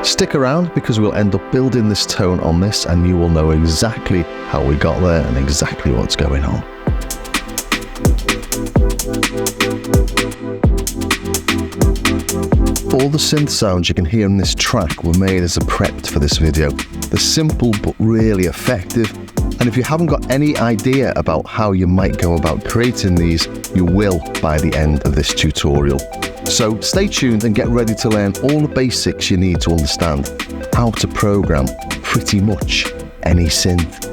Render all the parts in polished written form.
Stick around because we'll end up building this tone on this and you will know exactly how we got there and exactly what's going on. All the synth sounds you can hear in this track were made as a prep for this video. They're simple but really effective, and if you haven't got any idea about how you might go about creating these, you will by the end of this tutorial. So stay tuned and get ready to learn all the basics you need to understand how to program pretty much any synth.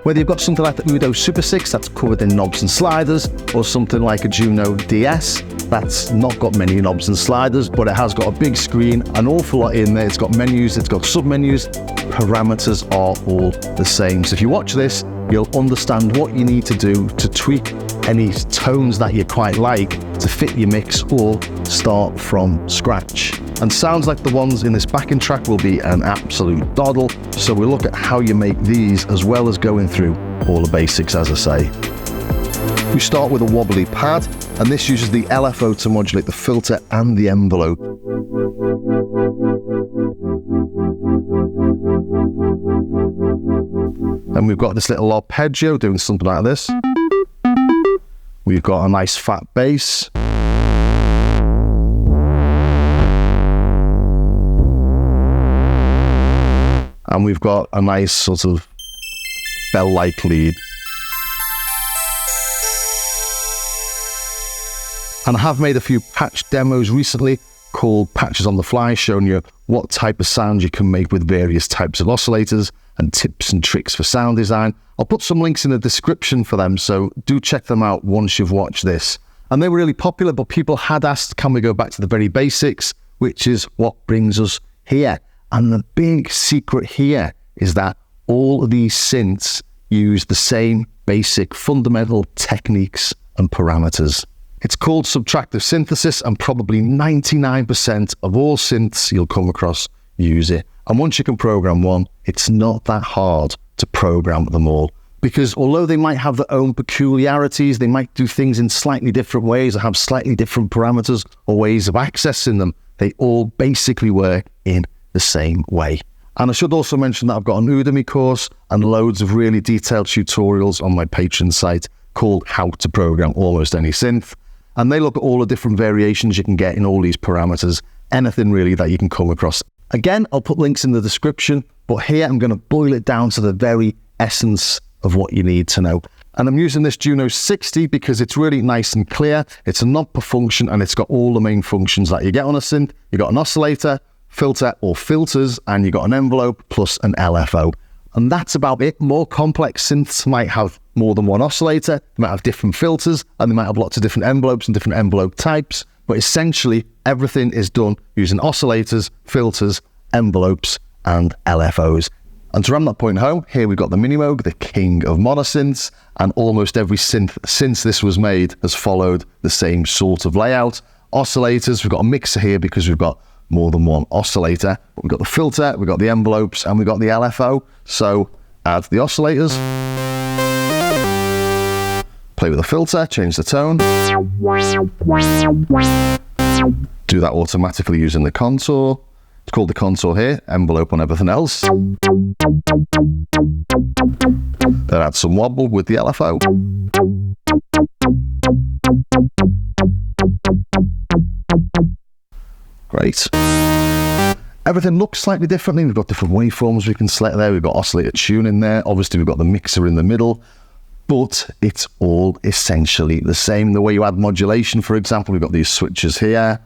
Whether you've got something like the UDO Super6 that's covered in knobs and sliders, or something like a Juno DS that's not got many knobs and sliders, but it has got a big screen, an awful lot in there, it's got menus, it's got sub-menus, parameters are all the same. So if you watch this, you'll understand what you need to do to tweak any tones that you quite like to fit your mix or start from scratch. And sounds like the ones in this backing track will be an absolute doddle, so we'll look at how you make these as well as going through all the basics, as I say. We start with a wobbly pad, and this uses the LFO to modulate the filter and the envelope. And we've got this little arpeggio doing something like this. We've got a nice fat bass. And we've got a nice sort of bell-like lead. And I have made a few patch demos recently called Patches on the Fly, showing you what type of sound you can make with various types of oscillators and tips and tricks for sound design. I'll put some links in the description for them, so do check them out once you've watched this. And they were really popular, but people had asked, can we go back to the very basics, which is what brings us here. And the big secret here is that all of these synths use the same basic fundamental techniques and parameters. It's called subtractive synthesis, and probably 99% of all synths you'll come across use it. And once you can program one, it's not that hard to program them all. Because although they might have their own peculiarities, they might do things in slightly different ways or have slightly different parameters or ways of accessing them, they all basically work in the same way. And I should also mention that I've got an Udemy course and loads of really detailed tutorials on my Patreon site called How to Program Almost Any Synth. And they look at all the different variations you can get in all these parameters, anything really that you can come across. Again, I'll put links in the description, but here I'm going to boil it down to the very essence of what you need to know. And I'm using this Juno 60 because it's really nice and clear. It's a knob per function, and it's got all the main functions that you get on a synth. You've got an oscillator, filter or filters, and you've got an envelope plus an LFO. And that's about it. More complex synths might have more than one oscillator, they might have different filters, and they might have lots of different envelopes and different envelope types. But essentially, everything is done using oscillators, filters, envelopes, and LFOs. And to ram that point home, here we've got the Minimoog, the king of monosynths, and almost every synth since this was made has followed the same sort of layout. Oscillators, we've got a mixer here because we've got more than one oscillator. But we've got the filter, we've got the envelopes, and we've got the LFO. So add the oscillators, play with the filter, change the tone. Do that automatically using the contour. It's called the contour here, envelope on everything else. Then add some wobble with the LFO. Great. Everything looks slightly differently. We've got different waveforms we can select there. We've got oscillator tune in there. Obviously, we've got the mixer in the middle. But it's all essentially the same. The way you add modulation, for example, we've got these switches here.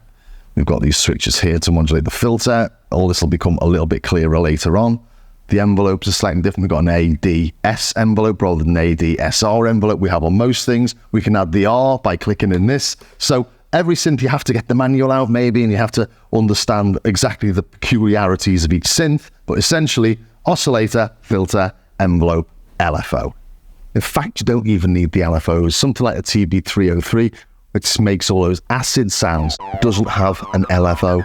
We've got these switches here to modulate the filter. All this will become a little bit clearer later on. The envelopes are slightly different. We've got an ADS envelope rather than an ADSR envelope we have on most things. We can add the R by clicking in this. So every synth you have to get the manual out maybe, and you have to understand exactly the peculiarities of each synth. But essentially, oscillator, filter, envelope, LFO. In fact, you don't even need the LFOs. Something like a TB303, which makes all those acid sounds, doesn't have an LFO.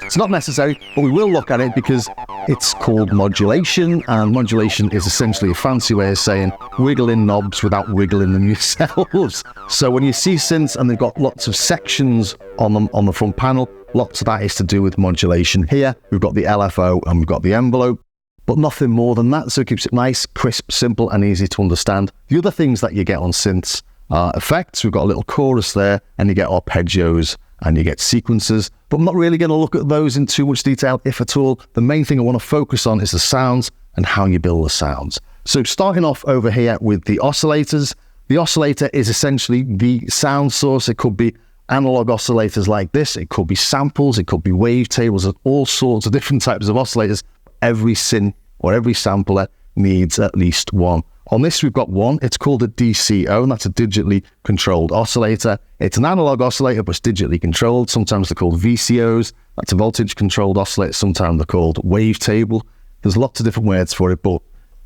It's not necessary, but we will look at it because it's called modulation, and modulation is essentially a fancy way of saying wiggling knobs without wiggling them yourselves. So when you see synths and they've got lots of sections on them on the front panel, Lots of that is to do with modulation. Here, we've got the LFO and we've got the envelope, but nothing more than that. So it keeps it nice, crisp, simple, and easy to understand. The other things that you get on synths are effects. We've got a little chorus there, and you get arpeggios and you get sequencers, but I'm not really going to look at those in too much detail, if at all. The main thing I want to focus on is the sounds and how you build the sounds. So starting off over here with the oscillators. The oscillator is essentially the sound source. It could be analog oscillators like this. It could be samples. It could be wavetables. There's all sorts of different types of oscillators. Every synth or every sampler needs at least one. On this, we've got one. It's called a DCO, and that's a digitally controlled oscillator. It's an analog oscillator, but it's digitally controlled. Sometimes they're called VCOs. That's a voltage-controlled oscillator. Sometimes they're called wavetable. There's lots of different words for it, but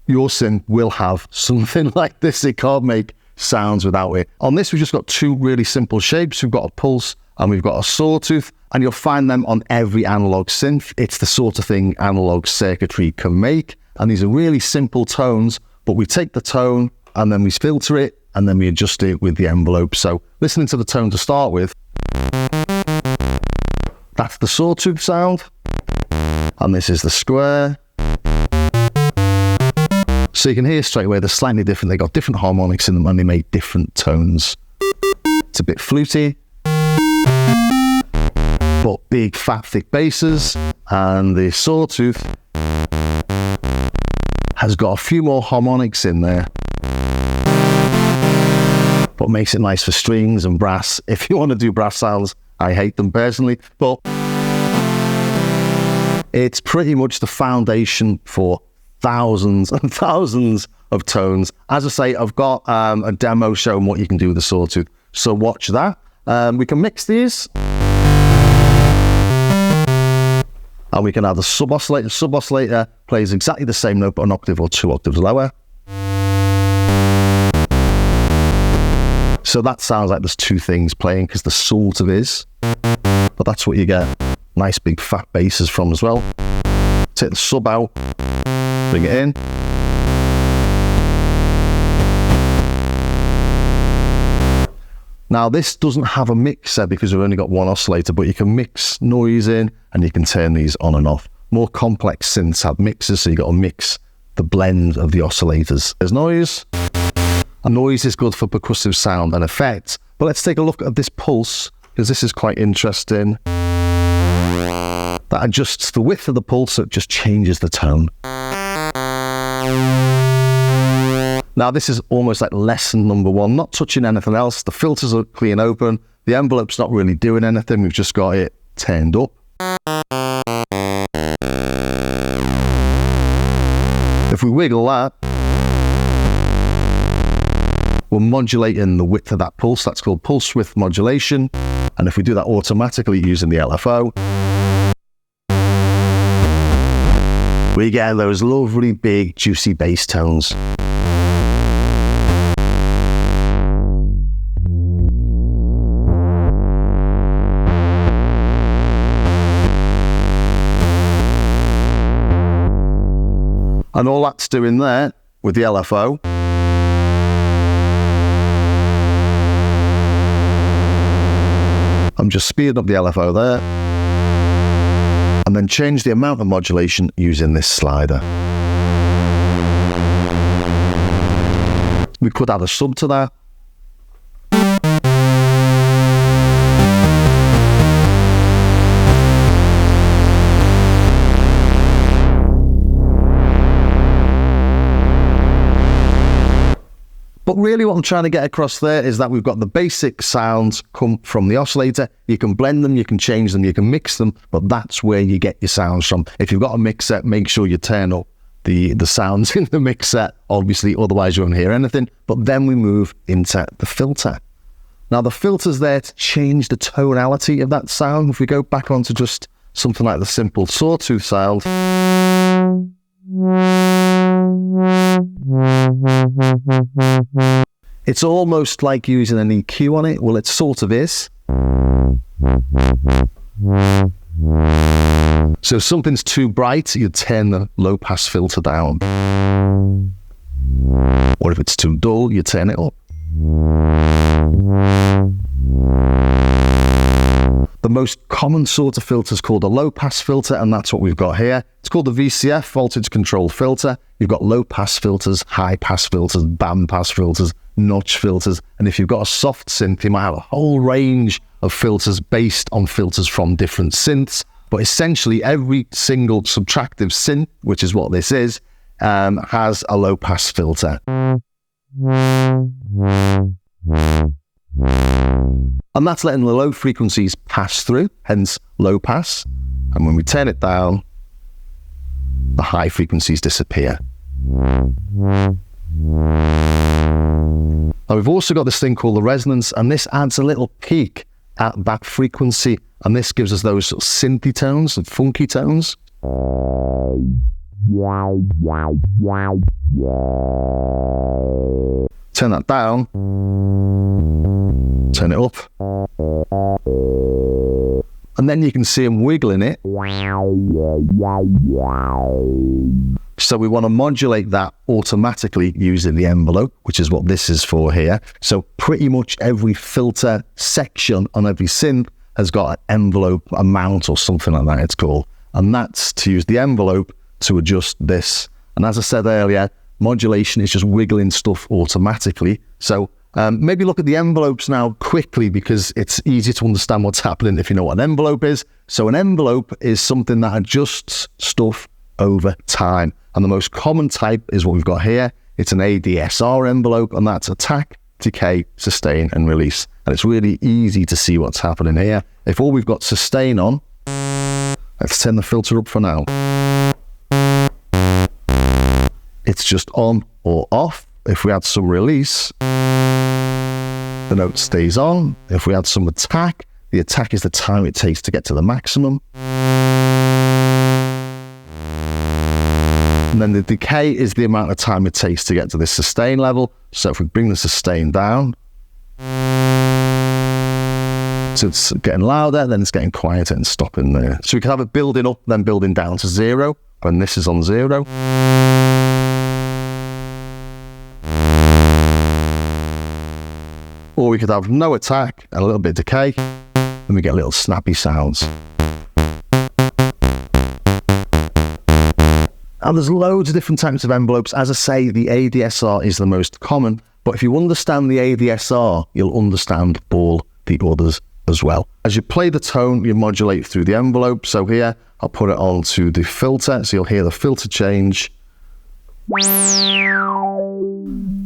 your synth will have something like this. It can't make sounds without it. On this, we've just got two really simple shapes. We've got a pulse and we've got a sawtooth, and you'll find them on every analog synth. It's the sort of thing analog circuitry can make, and these are really simple tones, but we take the tone and then we filter it and then we adjust it with the envelope. So listening to the tone to start with, that's the sawtooth sound, and this is the square. So you can hear straight away they're slightly different. They've got different harmonics in them and they make different tones. It's a bit fluty, but big, fat, thick basses. And the sawtooth has got a few more harmonics in there, but makes it nice for strings and brass. If you want to do brass sounds, I hate them personally, but it's pretty much the foundation for thousands and thousands of tones. As I say, I've got a demo showing what you can do with the sawtooth, so watch that. We can mix these, and we can add the sub-oscillator. Sub-oscillator plays exactly the same note, but an octave or 2 octaves lower. So that sounds like there's two things playing, because the sort of is, but that's what you get nice big fat basses from as well. Take the sub out, bring it in. Now this doesn't have a mixer because we've only got one oscillator, but you can mix noise in and you can turn these on and off. More complex synths have mixers, so you got to mix the blend of the oscillators. There's noise, and noise is good for percussive sound and effects. But let's take a look at this pulse, because this is quite interesting. That adjusts the width of the pulse, so it just changes the tone. Now this is almost like lesson number one, not touching anything else. The filters are clean open. The envelope's not really doing anything. We've just got it turned up. If we wiggle that, we're modulating the width of that pulse. That's called pulse width modulation. And if we do that automatically using the LFO, we get those lovely big juicy bass tones. And all that's doing there with the LFO I'm just speeding up the LFO there, and then change the amount of modulation using this slider. We could add a sub to that. But really what I'm trying to get across there is that we've got the basic sounds come from the oscillator. You can blend them, you can change them, you can mix them, but that's where you get your sounds from. If you've got a mixer, make sure you turn up the sounds in the mixer, obviously, otherwise you won't hear anything. But then we move into the filter. Now the filter's there to change the tonality of that sound. If we go back onto just something like the simple sawtooth sound, it's almost like using an EQ on it. Well, it sort of is. So if something's too bright, you turn the low pass filter down. Or if it's too dull, you turn it up. The most common sort of filter is called a low-pass filter, and that's what we've got here. It's called the VCF, voltage controlled filter. You've got low-pass filters, high-pass filters, band-pass filters, notch filters, and if you've got a soft synth, you might have a whole range of filters based on filters from different synths. But essentially, every single subtractive synth, which is what this is, has a low-pass filter. And that's letting the low frequencies pass through, hence low pass. And when we turn it down, the high frequencies disappear. Now we've also got this thing called the resonance, and this adds a little peak at that frequency, and this gives us those sort of synthy tones and funky tones. Turn that down, turn it up, and then you can see them wiggling it. So we want to modulate that automatically using the envelope, which is what this is for here. So pretty much every filter section on every synth has got an envelope amount or something like that it's called. And that's to use the envelope to adjust this. And as I said earlier, modulation is just wiggling stuff automatically. So maybe look at the envelopes now quickly, because it's easy to understand what's happening if you know what an envelope is. So an envelope is something that adjusts stuff over time. And the most common type is what we've got here. It's an ADSR envelope, and that's attack, decay, sustain, and release. And it's really easy to see what's happening here. If all we've got sustain on, let's turn the filter up for now. It's just on or off. If we add some release, the note stays on. If we add some attack, the attack is the time it takes to get to the maximum. And then the decay is the amount of time it takes to get to this sustain level. So if we bring the sustain down, so it's getting louder, then it's getting quieter and stopping there. So we can have it building up, then building down to 0, when this is on 0. Or we could have no attack and a little bit of decay, and we get little snappy sounds. Now there's loads of different types of envelopes. As I say, the ADSR is the most common, but if you understand the ADSR, you'll understand all the others as well. As you play the tone, you modulate through the envelope. So here, I'll put it onto the filter, so you'll hear the filter change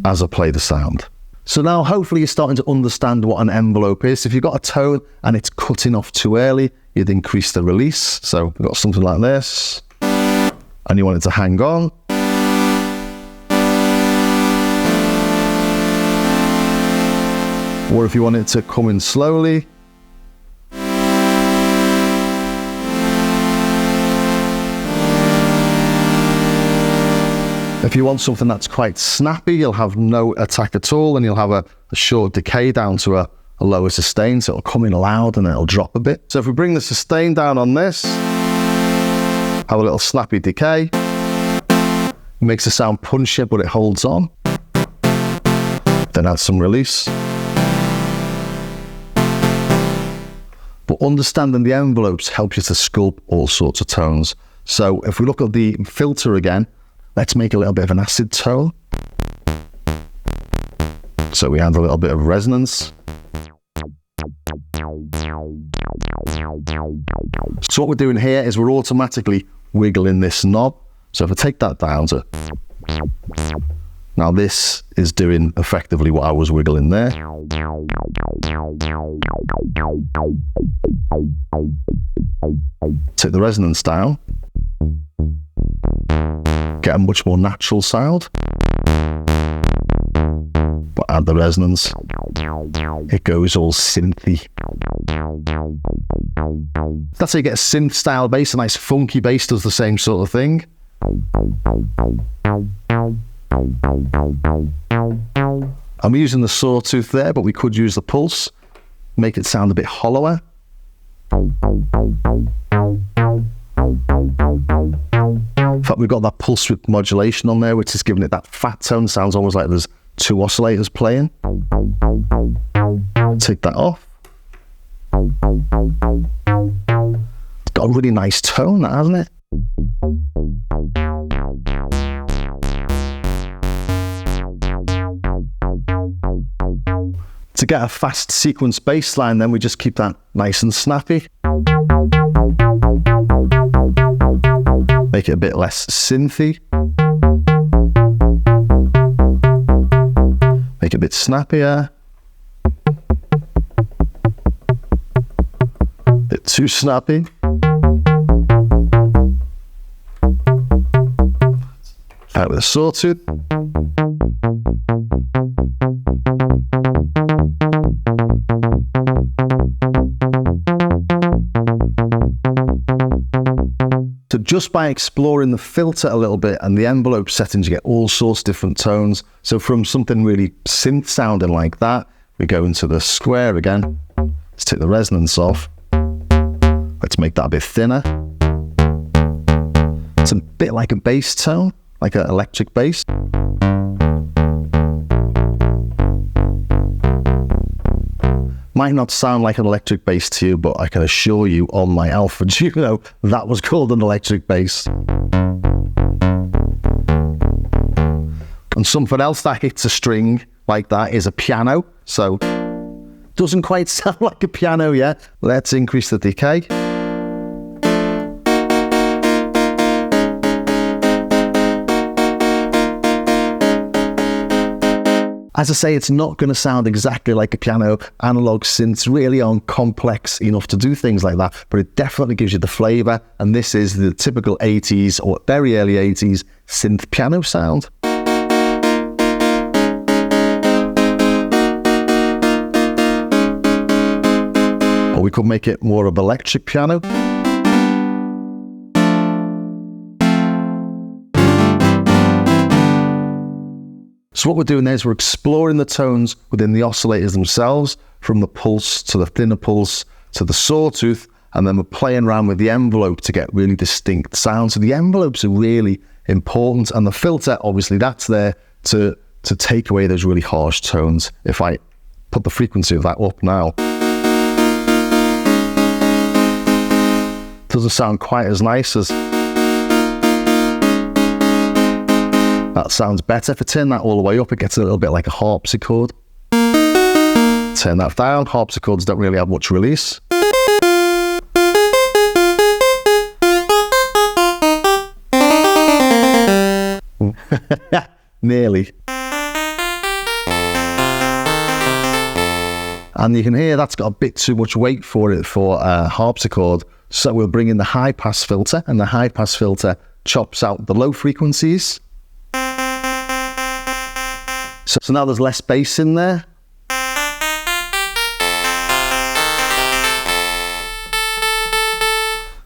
as I play the sound. So now hopefully you're starting to understand what an envelope is. If you've got a tone and it's cutting off too early, you'd increase the release. So we've got something like this, and you want it to hang on. Or if you want it to come in slowly, if you want something that's quite snappy, you'll have no attack at all, and you'll have a short decay down to a lower sustain, so it'll come in loud and then it'll drop a bit. So if we bring the sustain down on this, have a little snappy decay, it makes the sound punchier, but it holds on. Then add some release. But understanding the envelopes helps you to sculpt all sorts of tones. So if we look at the filter again, let's make a little bit of an acid tone. So we add a little bit of resonance. So what we're doing here is we're automatically wiggling this knob. So if I take that down to... Now this is doing effectively what I was wiggling there. Take the resonance down. Get a much more natural sound. But add the resonance. It goes all synthy. That's how you get a synth style bass. A nice funky bass does the same sort of thing. I'm using the sawtooth there, but we could use the pulse, make it sound a bit hollower. In fact, we've got that pulse width modulation on there, which is giving it that fat tone. Sounds almost like there's 2 oscillators playing. Take that off. It's got a really nice tone, that, hasn't it? To get a fast sequence bass line, then we just keep that nice and snappy. Make it a bit less synthy. Make it a bit snappier. A bit too snappy. Out with a sawtooth. So just by exploring the filter a little bit and the envelope settings, you get all sorts of different tones. So from something really synth sounding like that, we go into the square again. Let's take the resonance off. Let's make that a bit thinner. It's a bit like a bass tone, like an electric bass. Might not sound like an electric bass to you, but I can assure you on my Alpha Juno, that was called an electric bass. And something else that hits a string like that is a piano. So, doesn't quite sound like a piano yet. Let's increase the decay. As I say, it's not going to sound exactly like a piano. Analog synths really aren't complex enough to do things like that, but it definitely gives you the flavour, and this is the typical 80s or very early 80s synth piano sound. Or we could make it more of electric piano. So what we're doing there is we're exploring the tones within the oscillators themselves, from the pulse to the thinner pulse to the sawtooth, and then we're playing around with the envelope to get really distinct sounds. So the envelopes are really important, and the filter, obviously, that's there to take away those really harsh tones. If I put the frequency of that up now, it doesn't sound quite as nice as that. Sounds better. If I turn that all the way up, it gets a little bit like a harpsichord. Turn that down. Harpsichords don't really have much release. Nearly. And you can hear that's got a bit too much weight for it for a harpsichord. So we'll bring in the high pass filter, and the high pass filter chops out the low frequencies. So now there's less bass in there.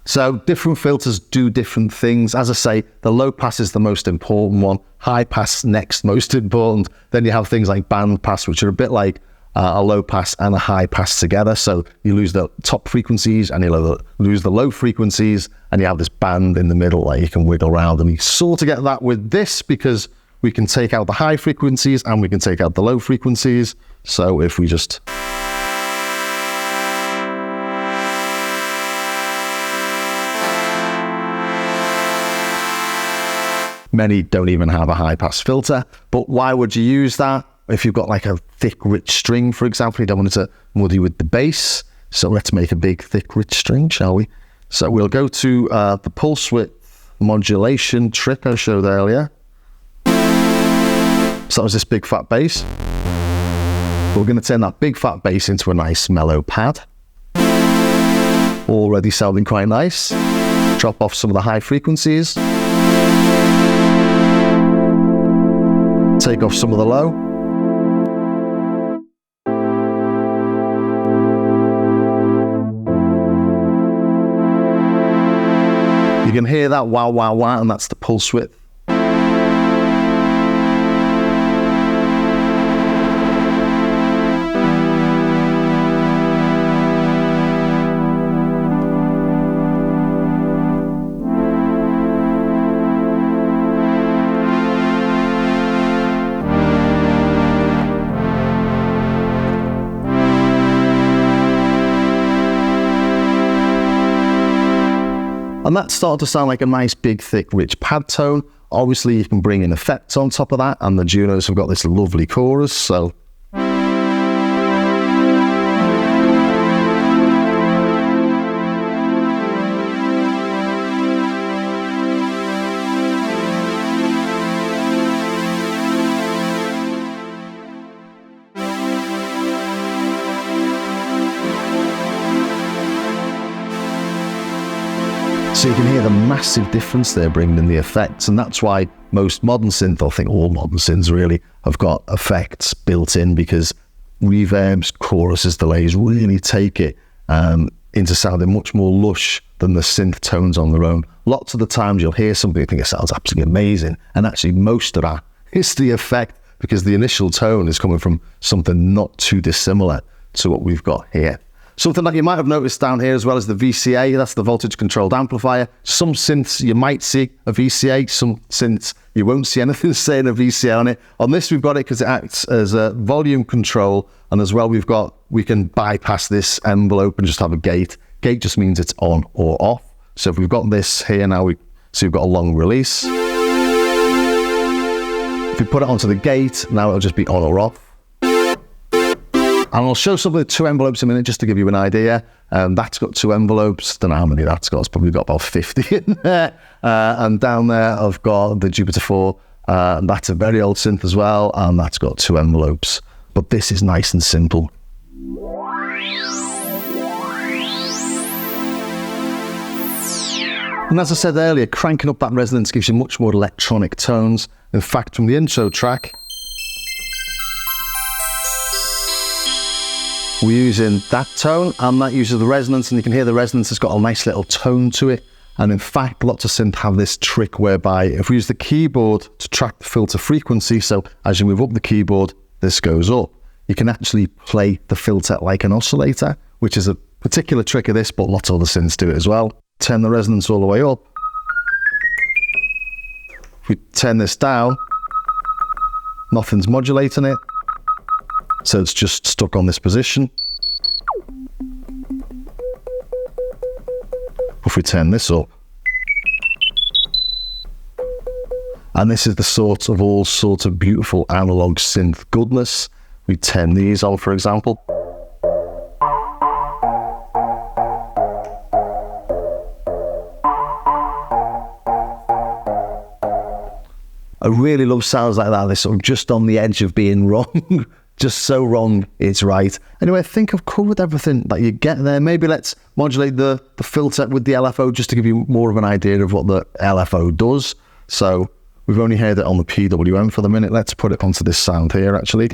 So different filters do different things. As I say, the low pass is the most important one. High pass next most important. Then you have things like band pass, which are a bit like a low pass and a high pass together. So you lose the top frequencies and you lose the low frequencies, and you have this band in the middle that you can wiggle around. And you sort of get that with this because we can take out the high frequencies and we can take out the low frequencies. So if we just... Many don't even have a high pass filter, but why would you use that? If you've got like a thick, rich string, for example, you don't want it to muddy with the bass. So let's make a big, thick, rich string, shall we? So we'll go to the pulse width modulation trick I showed earlier. So that was this big fat bass. We're going to turn that big fat bass into a nice mellow pad. Already sounding quite nice. Drop off some of the high frequencies. Take off some of the low. You can hear that wow, wow, wow, and that's the pulse width. And that's starting to sound like a nice, big, thick, rich pad tone. Obviously, you can bring in effects on top of that, and the Junos have got this lovely chorus, so. So you can hear the massive difference they're bringing in the effects, and that's why most modern synth, I think all modern synths really, have got effects built in, because reverbs, choruses, delays really take it into sounding much more lush than the synth tones on their own. Lots of the times you'll hear something and think it sounds absolutely amazing, and actually most of that is the effect, because the initial tone is coming from something not too dissimilar to what we've got here. Something that you might have noticed down here as well is the VCA, that's the voltage controlled amplifier. Some synths you might see a VCA, some synths you won't see anything saying a VCA on it. On this we've got it because it acts as a volume control, and as well we can bypass this envelope and just have a gate. Gate just means it's on or off. So if we've got this here now, we've got a long release. If we put it onto the gate, now it'll just be on or off. And I'll show some of the two envelopes in a minute just to give you an idea. That's got two envelopes. Don't know how many that's got. It's probably got about 50 in there. And down there I've got the Jupiter 4. That's a very old synth as well, and that's got two envelopes. But this is nice and simple. And as I said earlier, cranking up that resonance gives you much more electronic tones. In fact, from the intro track, we're using that tone, and that uses the resonance, and you can hear the resonance has got a nice little tone to it. And in fact, lots of synth have this trick whereby if we use the keyboard to track the filter frequency, so as you move up the keyboard, this goes up, you can actually play the filter like an oscillator, which is a particular trick of this, but lots of other synths do it as well. Turn the resonance all the way up. If we turn this down, nothing's modulating it. So it's just stuck on this position. If we turn this up, and this is the sort of all sorts of beautiful analog synth goodness. We turn these on, for example. I really love sounds like that. They're sort of just on the edge of being wrong. Just so wrong it's right. Anyway, I think I've covered everything that you get there. Maybe let's modulate the filter with the LFO just to give you more of an idea of what the LFO does. So we've only heard it on the PWM for the minute. Let's put it onto this sound here actually.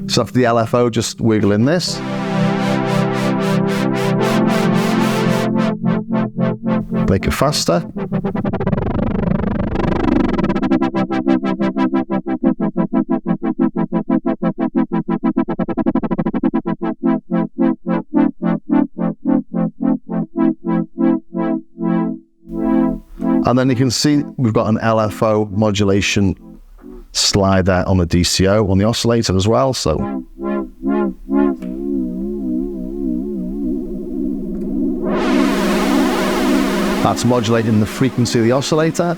So after the LFO, just wiggling this. Make it faster. And then you can see we've got an LFO modulation slider on the DCO on the oscillator as well. So that's modulating the frequency of the oscillator.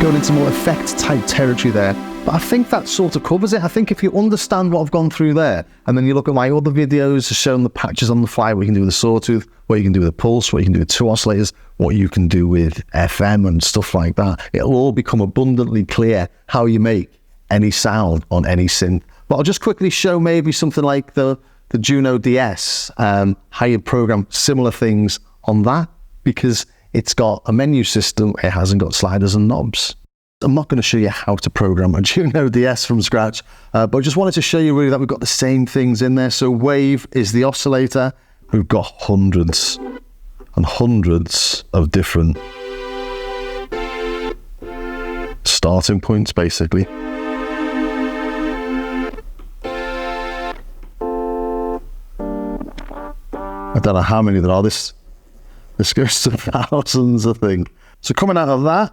Going into more effect type territory there, but I think that sort of covers it. I think if you understand what I've gone through there, and then you look at my other videos showing the patches on the fly, what you can do with a sawtooth, what you can do with a pulse, what you can do with two oscillators, what you can do with FM and stuff like that, it'll all become abundantly clear how you make any sound on any synth. But I'll just quickly show maybe something like the Juno DS, how you program similar things on that, because it's got a menu system, it hasn't got sliders and knobs. I'm not going to show you how to program a Juno DS from scratch, but I just wanted to show you really that we've got the same things in there. So wave is the oscillator. We've got hundreds and hundreds of different starting points, basically. I don't know how many there are. This goes to thousands, I think. So coming out of that,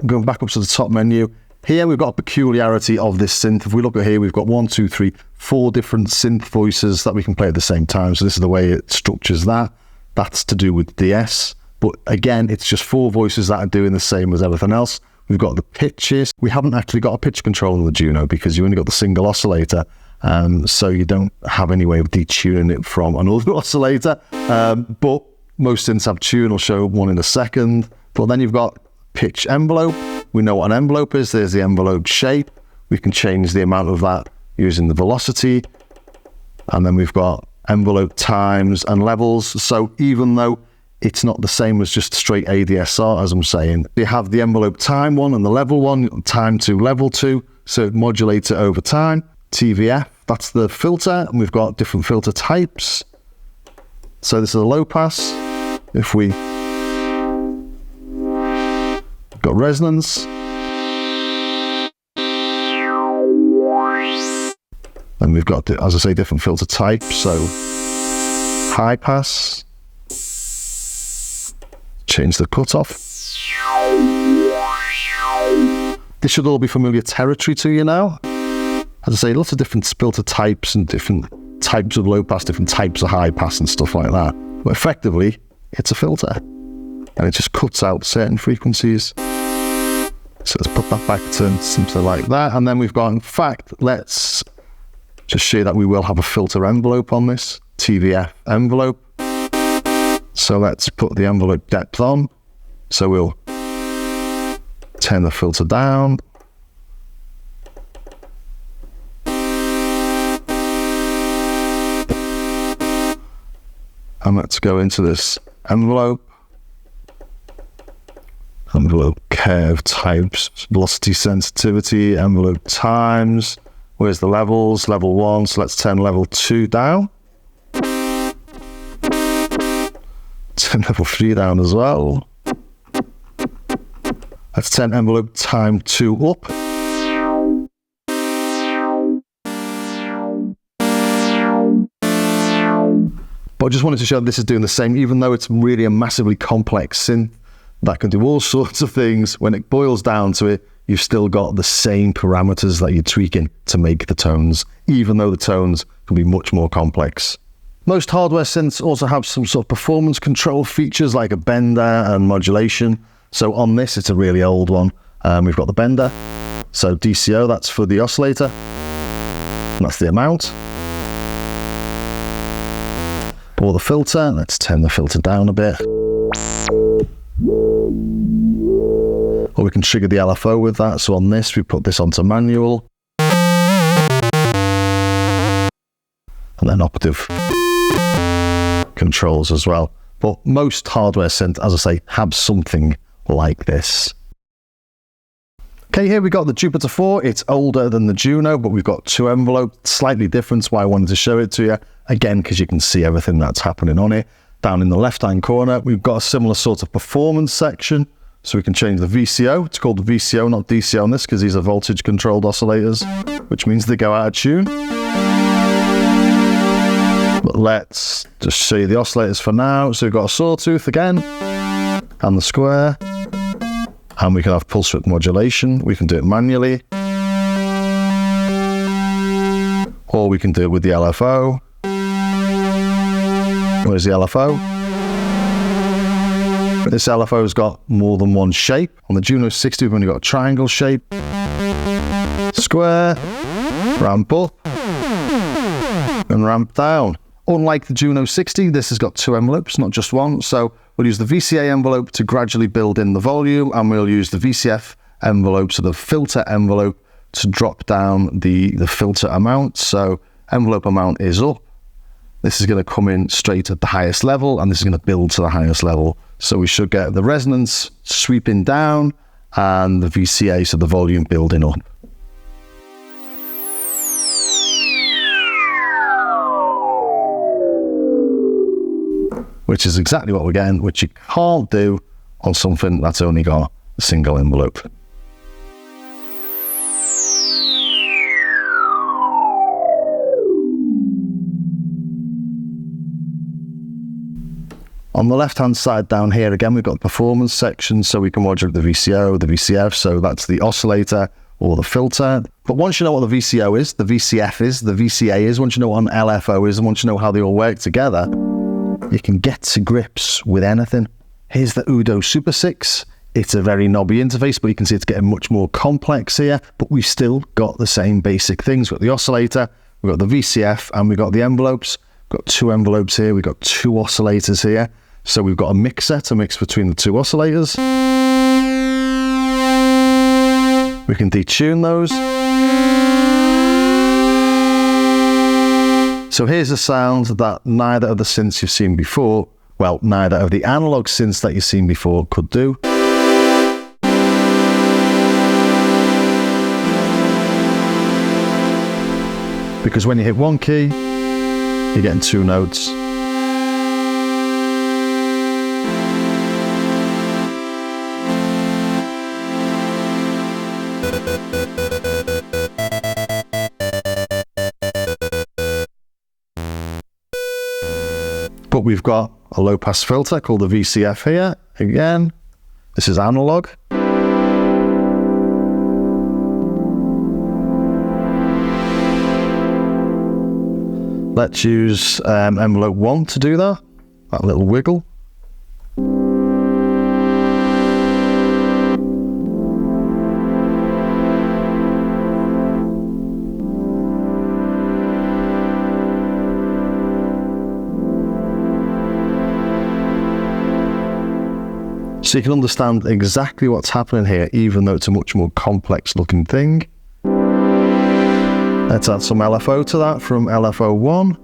going back up to the top menu, here we've got a peculiarity of this synth. If we look at here, we've got 1, 2, 3, 4 different synth voices that we can play at the same time. So this is the way it structures that. That's to do with DS. But again, it's just 4 voices that are doing the same as everything else. We've got the pitches. We haven't actually got a pitch control on the Juno because you only got the single oscillator. So you don't have any way of detuning it from another oscillator. But most synths have tune. I'll show one in a second. But then you've got pitch envelope. We know what an envelope is. There's the envelope shape. We can change the amount of that using the velocity. And then we've got envelope times and levels. So even though it's not the same as just straight ADSR, as I'm saying, you have the envelope time one and the level one, time to level 2. So it modulates it over time. TVF, that's the filter. And we've got different filter types. So this is a low pass. If we got resonance. And we've got, as I say, different filter types. So high pass. Change the cutoff. This should all be familiar territory to you now. As I say, lots of different filter types and different types of low pass, different types of high pass and stuff like that. But effectively, it's a filter. And it just cuts out certain frequencies. So let's put that back to something like that. And then we've got, in fact, let's just show you that we will have a filter envelope on this, TVF envelope. So let's put the envelope depth on. So we'll turn the filter down. And let's go into this envelope curve types, velocity sensitivity, envelope times. Where's the levels? Level 1, so let's turn level 2 down. Turn level 3 down as well. Let's turn envelope time 2 up. But I just wanted to show this is doing the same, even though it's really a massively complex synth that can do all sorts of things. When it boils down to it, you've still got the same parameters that you're tweaking to make the tones, even though the tones can be much more complex. Most hardware synths also have some sort of performance control features like a bender and modulation. So on this, it's a really old one. We've got the bender. So DCO, that's for the oscillator. And that's the amount. Or the filter, let's turn the filter down a bit. Or we can trigger the LFO with that. So on this, we put this onto manual. And then octave controls as well. But most hardware synths, as I say, have something like this. Okay, here we got the Jupiter 4. It's older than the Juno, but we've got 2 envelopes, slightly different. Why I wanted to show it to you. Again, because you can see everything that's happening on it. Down in the left-hand corner, we've got a similar sort of performance section. So we can change the VCO. It's called the VCO, not DCO on this, because these are voltage-controlled oscillators, which means they go out of tune. But let's just show you the oscillators for now. So we've got a sawtooth again, and the square. And we can have pulse width modulation. We can do it manually. Or we can do it with the LFO. Where's the LFO? This LFO's got more than one shape. On the Juno 60, we've only got a triangle shape. Square, ramp up, and ramp down. Unlike the Juno 60, this has got 2 envelopes, not just one. So we'll use the VCA envelope to gradually build in the volume, and we'll use the VCF envelope, so the filter envelope, to drop down the filter amount. So envelope amount is up. This is going to come in straight at the highest level, and this is going to build to the highest level. So we should get the resonance sweeping down and the VCA, so the volume building up. Which is exactly what we're getting, which you can't do on something that's only got a single envelope. On the left-hand side down here, again, we've got the performance section, so we can modulate the VCO, the VCF, so that's the oscillator or the filter. But once you know what the VCO is, the VCF is, the VCA is, once you know what an LFO is, and once you know how they all work together, you can get to grips with anything. Here's the UDO Super6. It's a very knobby interface, but you can see it's getting much more complex here, but we've still got the same basic things. We've got the oscillator, we've got the VCF, and we've got the envelopes. We've got 2 envelopes here, we've got 2 oscillators here. So we've got a mixer to mix between the 2 oscillators. We can detune those. So here's a sound that neither of the synths you've seen before, well, neither of the analog synths that you've seen before could do. Because when you hit one key, you're getting 2 notes. But we've got a low-pass filter called the VCF here. Again, this is analog. Let's use envelope 1 to do that little wiggle. So you can understand exactly what's happening here, even though it's a much more complex looking thing. Let's add some LFO to that from LFO 1.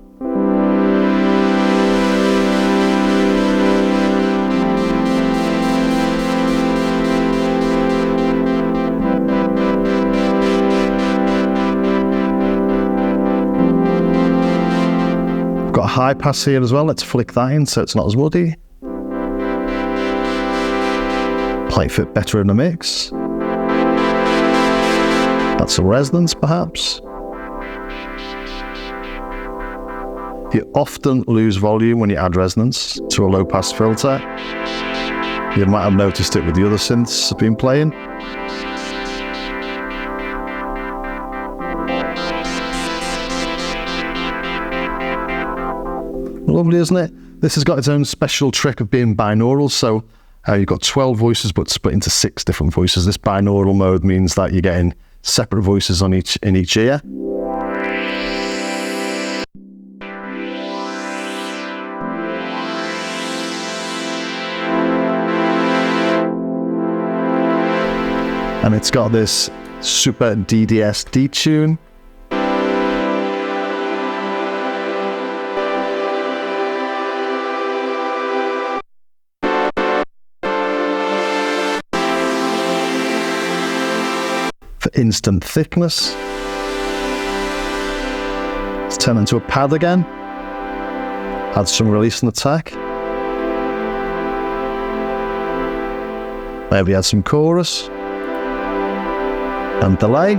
We've got a high pass here as well. Let's flick that in so it's not as muddy. Might fit better in the mix. That's some resonance perhaps. You often lose volume when you add resonance to a low pass filter. You might have noticed it with the other synths I've been playing. Lovely, isn't it? This has got its own special trick of being binaural, so you've got 12 voices but split into 6 different voices. This binaural mode means that you're getting separate voices on in each ear. And it's got this super DDS detune. For instant thickness. Let's turn into a pad again. Add some release and attack. Maybe add some chorus. And delay.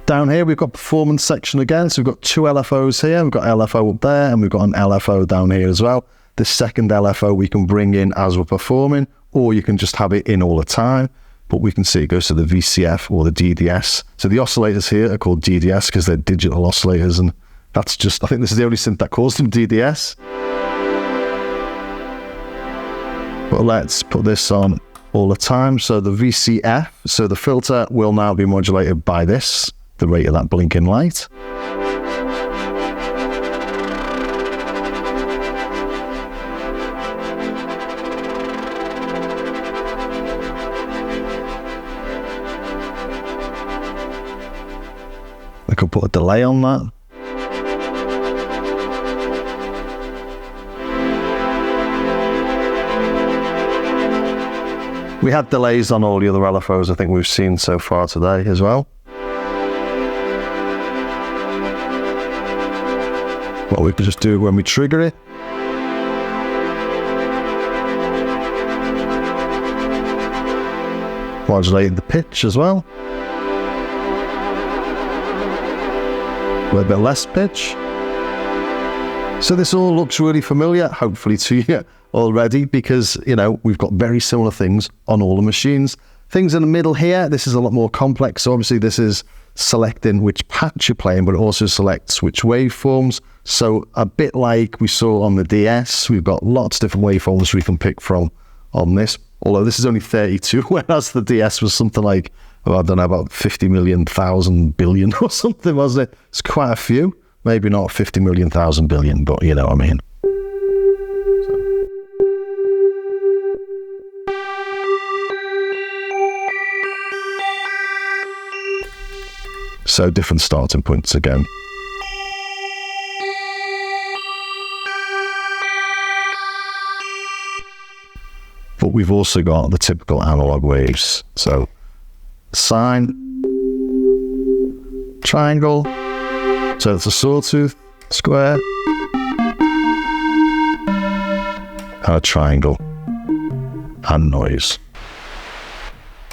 Down here we've got performance section again, so we've got 2 LFOs here, we've got LFO up there and we've got an LFO down here as well. This second LFO we can bring in as we're performing, or you can just have it in all the time, but we can see it goes to the VCF or the DDS. So the oscillators here are called DDS because they're digital oscillators, and that's just, I think this is the only synth that calls them DDS. But let's put this on all the time. So the VCF, so the filter will now be modulated by this, the rate of that blinking light. I could put a delay on that. We had delays on all the other LFOs I think we've seen so far today as well. What we can just do when we trigger it. modulate the pitch as well. A little bit less pitch. So this all looks really familiar, hopefully to you already, because, you know, we've got very similar things on all the machines. Things in the middle here, this is a lot more complex. So obviously this is selecting which patch you're playing, but it also selects which waveforms. So a bit like we saw on the DS, we've got lots of different waveforms we can pick from on this. Although this is only 32, whereas the DS was something like, oh, I don't know, about 50 million, 1,000 billion or something, wasn't it? It's quite a few. Maybe not 50 million, 1,000 billion, but you know what I mean. So different starting points again. But we've also got the typical analog waves. So sine, triangle, so it's a sawtooth, square, and a triangle, and noise.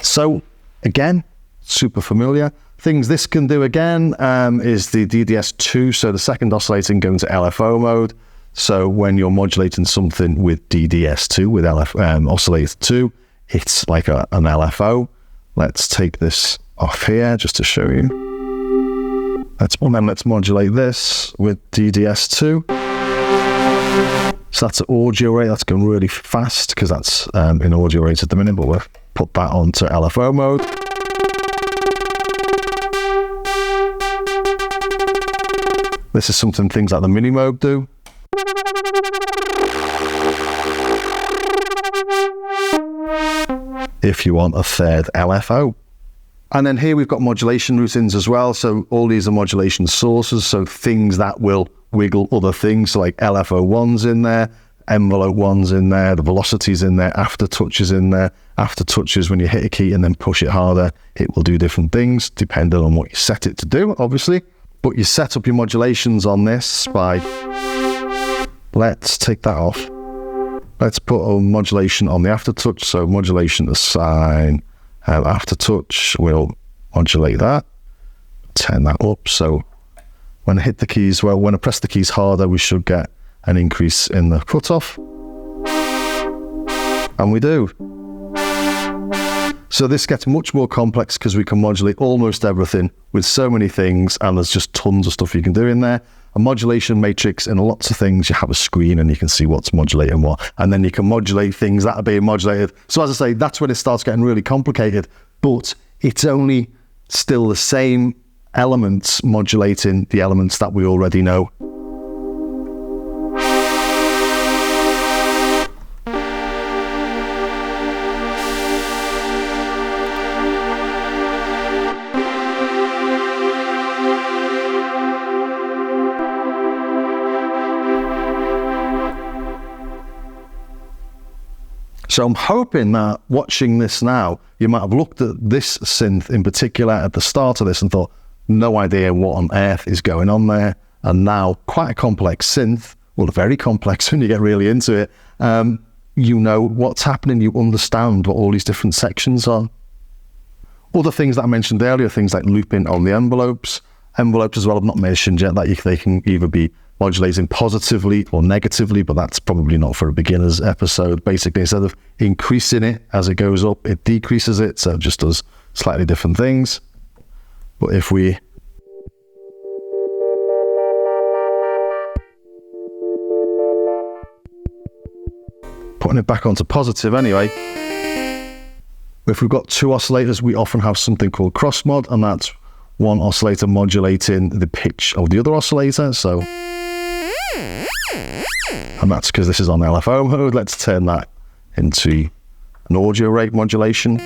So again, super familiar. Things this can do again is the DDS2, so the second oscillator can go into LFO mode. So when you're modulating something with DDS2, with oscillator 2, it's like an LFO. Let's take this off here just to show you. Let's modulate this with DDS2. So that's an audio rate, that's going really fast because that's in audio rate at the minute, but we'll put that onto LFO mode. This is something things like the Minimoog do. If you want a third LFO. And then here we've got modulation routines as well. So all these are modulation sources. So things that will wiggle other things. So like LFO 1's in there, envelope 1's in there, the velocity's in there, aftertouches in there. Aftertouches, when you hit a key and then push it harder, it will do different things depending on what you set it to do, obviously. But you set up your modulations on this by, let's take that off. Let's put a modulation on the aftertouch. So modulation to sine, aftertouch, we'll modulate that, turn that up. So when I hit the keys, well, when I press the keys harder, we should get an increase in the cutoff. And we do. So this gets much more complex because we can modulate almost everything with so many things, and there's just tons of stuff you can do in there. A modulation matrix in lots of things, you have a screen and you can see what's modulating what, and then you can modulate things that are being modulated. So as I say, that's when it starts getting really complicated, but it's only still the same elements modulating the elements that we already know. So I'm hoping that watching this now, you might have looked at this synth in particular at the start of this and thought, no idea what on earth is going on there. And now quite a complex synth, well, very complex when you get really into it. You know what's happening, you understand what all these different sections are. Other things that I mentioned earlier, things like looping on the envelopes. Envelopes as well, I've not mentioned yet, that they can either be modulating positively or negatively, but that's probably not for a beginner's episode. Basically, instead of increasing it as it goes up, it decreases it, so it just does slightly different things. But if we putting it back onto positive anyway, if we've got two oscillators, we often have something called cross mod, and that's one oscillator modulating the pitch of the other oscillator. So, and that's because this is on LFO mode. Let's turn that into an audio rate modulation.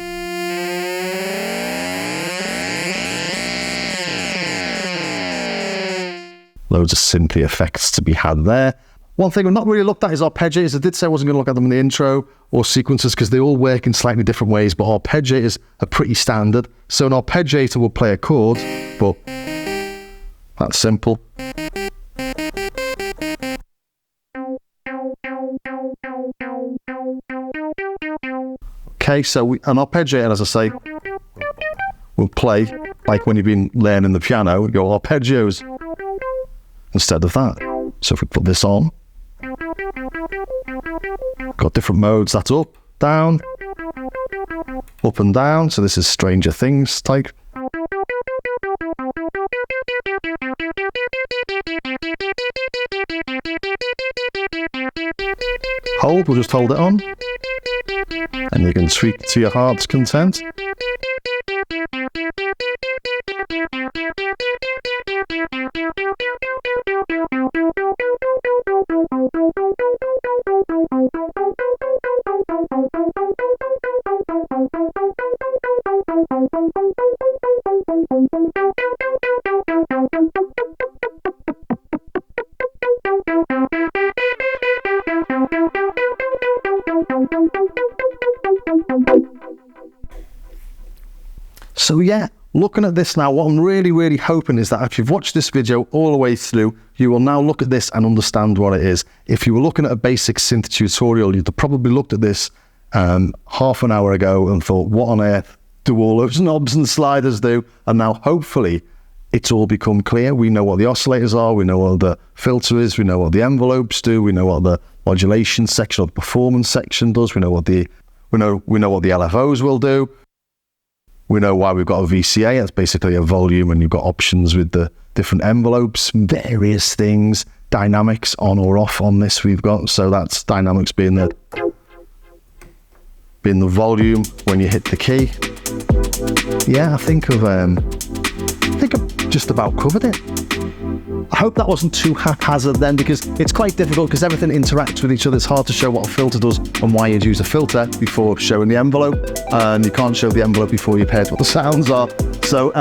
Loads of synthy effects to be had there. One thing we've not really looked at is arpeggiators. I did say I wasn't going to look at them in the intro, or sequencers, because they all work in slightly different ways, but arpeggiators are pretty standard. So an arpeggiator will play a chord, but that's simple. Okay, so an arpeggiator, as I say, will play like when you've been learning the piano, we go arpeggios instead of that. So if we put this on, got different modes, that's up, down, up and down. So this is Stranger Things type. Hold, we'll just hold it on. And you can tweak to your heart's content. So yeah, looking at this now, what I'm really hoping is that if you've watched this video all the way through, you will now look at this and understand what it is. If you were looking at a basic synth tutorial, you'd have probably looked at this half an hour ago and thought, what on earth do all those knobs and sliders do? And now hopefully it's all become clear. We know what the oscillators are, we know what the filter is, we know what the envelopes do, we know what the modulation section or the performance section does, we know what the LFOs will do. We know why we've got a VCA, that's basically a volume, and you've got options with the different envelopes, various things, dynamics on or off on this we've got. So that's dynamics being the volume when you hit the key. Yeah, I think I've just about covered it. I hope that wasn't too haphazard then, because it's quite difficult because everything interacts with each other. It's hard to show what a filter does and why you'd use a filter before showing the envelope, and you can't show the envelope before you've heard what the sounds are. So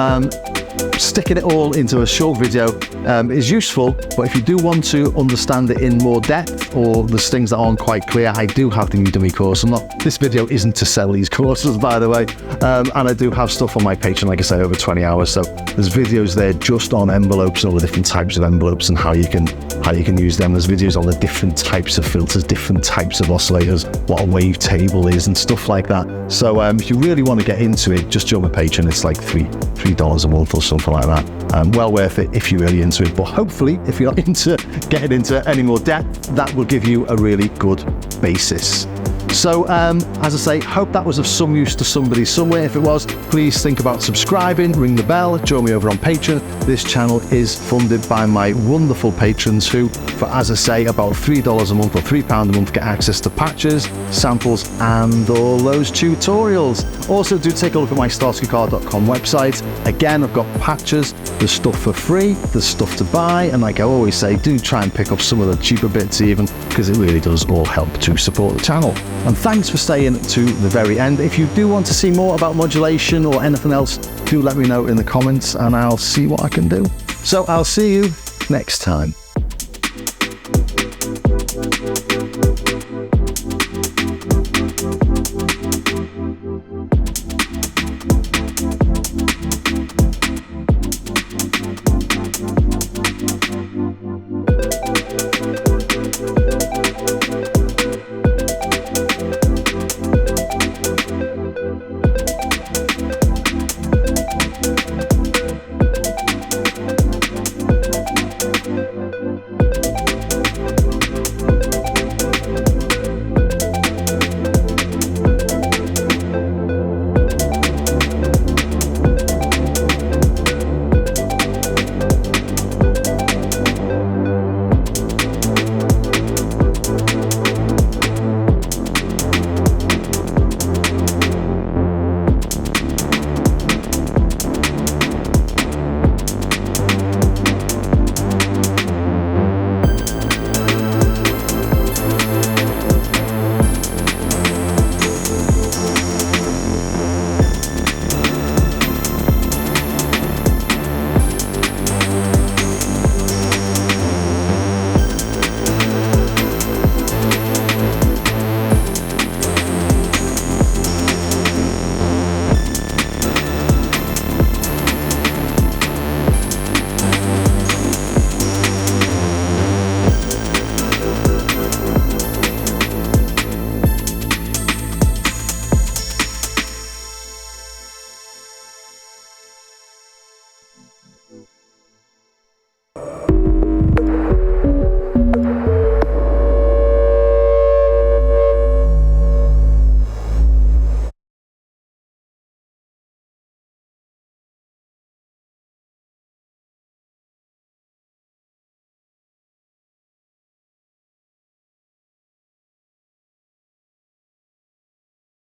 sticking it all into a short video is useful, but if you do want to understand it in more depth, or there's things that aren't quite clear, I do have the Udemy course. This video isn't to sell these courses, by the way, and I do have stuff on my Patreon, like I say, over 20 hours. So there's videos there just on envelopes and all the different types of envelopes and how you can use them. There's videos on the different types of filters, different types of oscillators, what a wavetable is and stuff like that. So if you really want to get into it, just join my Patreon. It's like $3 a month or something like that. Well worth it if you're really into it, but hopefully if you're not into getting into any more depth, that will give you a really good basis. So as I say, hope that was of some use to somebody somewhere. If it was, please think about subscribing, ring the bell, join me over on Patreon. This channel is funded by my wonderful patrons who, for, as I say, about $3 a month or £3 a month, get access to patches, samples, and all those tutorials. Also, do take a look at my starskycar.com website. Again, I've got patches, there's stuff for free, there's stuff to buy, and like I always say, do try and pick up some of the cheaper bits even, because it really does all help to support the channel. And thanks for staying to the very end. If you do want to see more about modulation or anything else, do let me know in the comments and I'll see what I can do. So I'll see you next time.